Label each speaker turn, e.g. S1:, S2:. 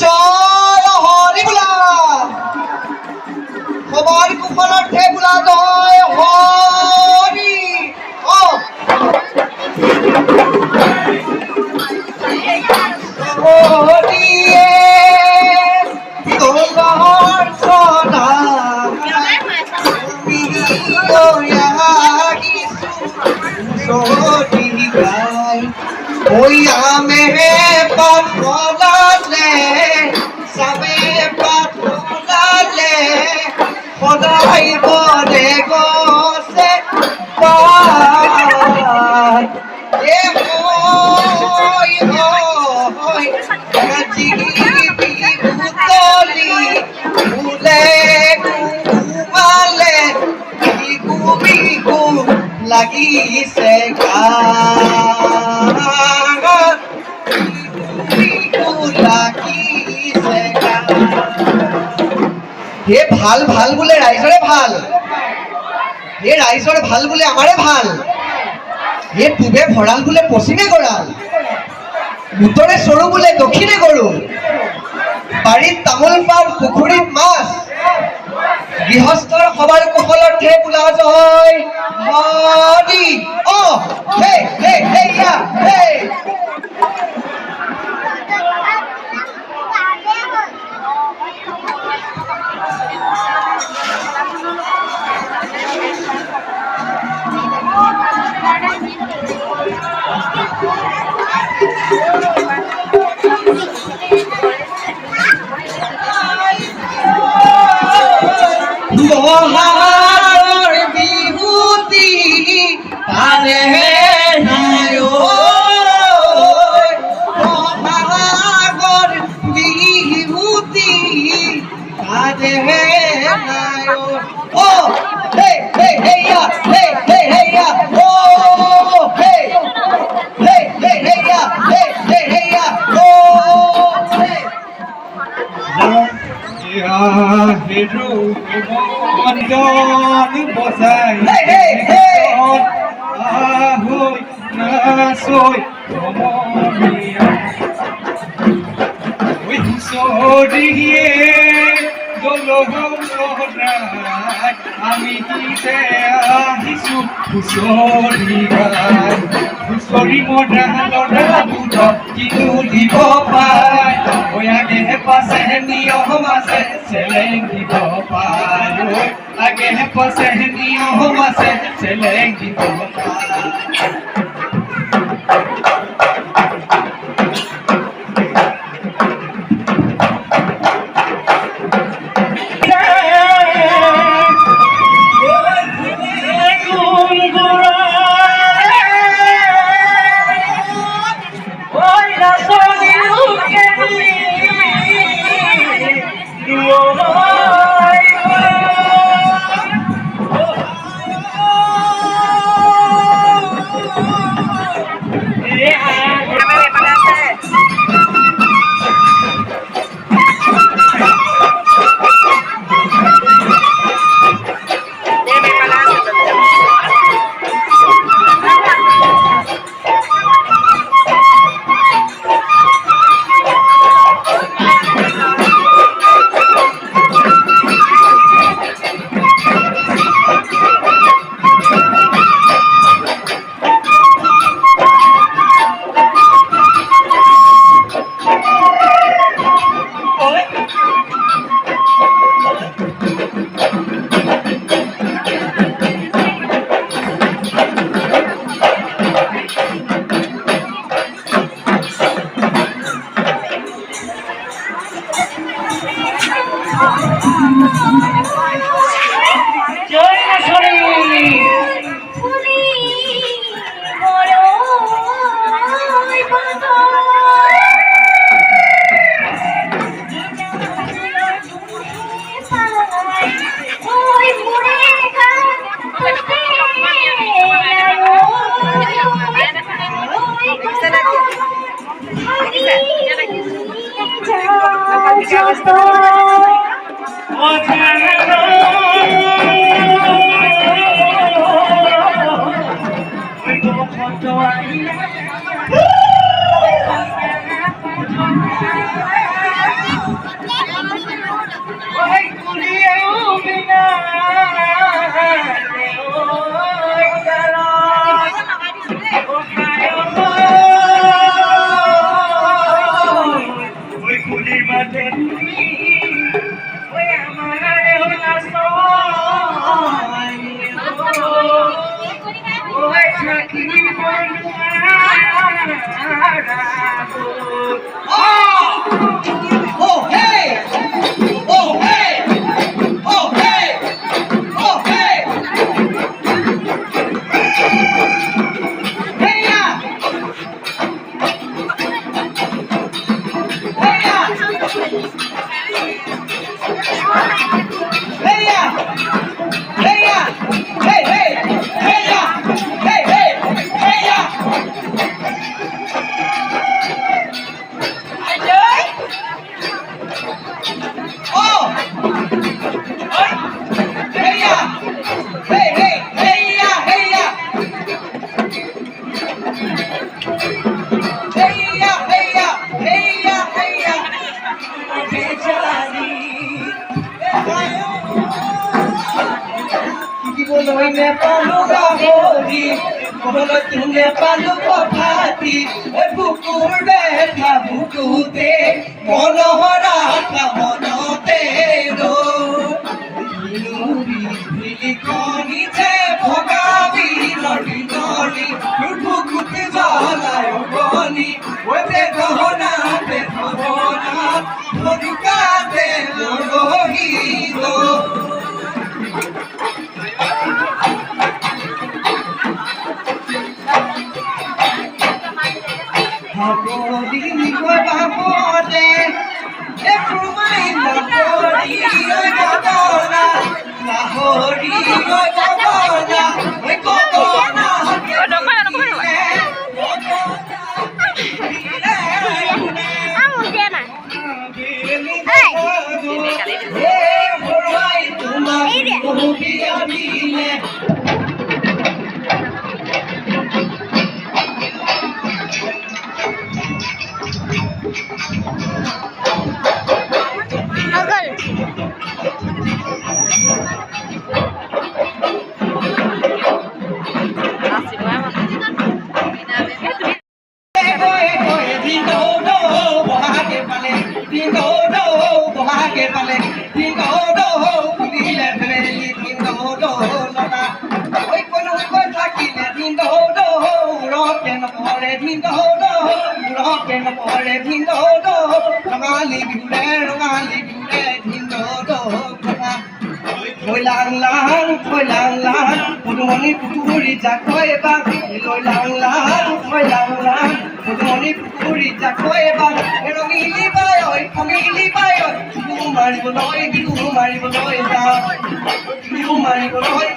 S1: জয় হৰি বোলা খবৰ কুশলাৰ্থে বোলা জয় হৰি হৰিয়ে তোলৰ সদা মেহে পাঠলালে চাবে পাঠলালে সদায় বৰে গছে এ হয় হয় বিহুতলি ফুলে কুমালে বিহু বিহু লাগিছে গান হে ভাল ভাল বোলে ৰাইজৰে ভাল হে ৰাইজৰ ভাল বোলে আমাৰে ভাল হে পূবে ভঁৰাল বোলে পশ্চিমে গঁৰাল উত্তৰে চৰু বোলে দক্ষিণে গৰু বাৰীত তামোল পাণ পুখুৰীত মাছ গৃহস্থৰ সবাৰ কুশলাৰ্থে বোলা জয় হৰি হে হে হে হে বহাগৰ বিহুতি পাৰে নাই বহাগৰ বিহুতি পাৰে নাই হে হে হেয়া হে হে হেয়া হে হে হে হেয়া হে হে হেয়া
S2: হেৰু মন্দন বজাই আহৈ নাচৈ সমনীয়া হুঁচৰিয়ে দলহৰাই আমি গীতে আহিছো হুঁচৰি গাই হুঁচৰি মৰা ল'ৰা বুধ কিনো দিব পায় আগে পাছে নিয়ম আছে চেলেং দিব পায় আগে পাছে নিয়ম আছে চেলেং দিব পায় ঐ কুলিয়েও বিনা ঐ জালা ওই কুলি মাঝে তুমি ওই আমার হলা ওই থাকি
S1: Oh, hey! Oh, hey! Oh, hey! Oh, hey! Hey, yeah! Hey, yeah! Hey, yeah! Hey, yeah! Hey, hey! Hey, yeah! Hey, hey! Hey, yeah! Oh! Hey, yeah! Hey, hey! Hey, yeah! Hey, yeah! Hey, yeah! Hey, yeah! Hey, yeah! Hey, yeah! বেচারি কি বলই নে পালু গাবরি বল তুমি পালু কথাতি ওই বুকুর ব্যথা বুকুতে মনোহরা মনতে রো ভিলি কনিছে ভগাবি নড়ি নড়ি বুকুতে জ্বালায় বনি ওই বেদনা ভরকাতে রহিত ভাবরি বাবরে একটু মাইনা পড়ি গগনা লাহরি গগনা ওই গগনা Thôi lang lang, putumoni puturi jakoy bang. Thôi lang lang, putumoni puturi jakoy bang. Erongili bayoy, pangili bayoy. Kilu mari boloy da. Kilu mari boloy.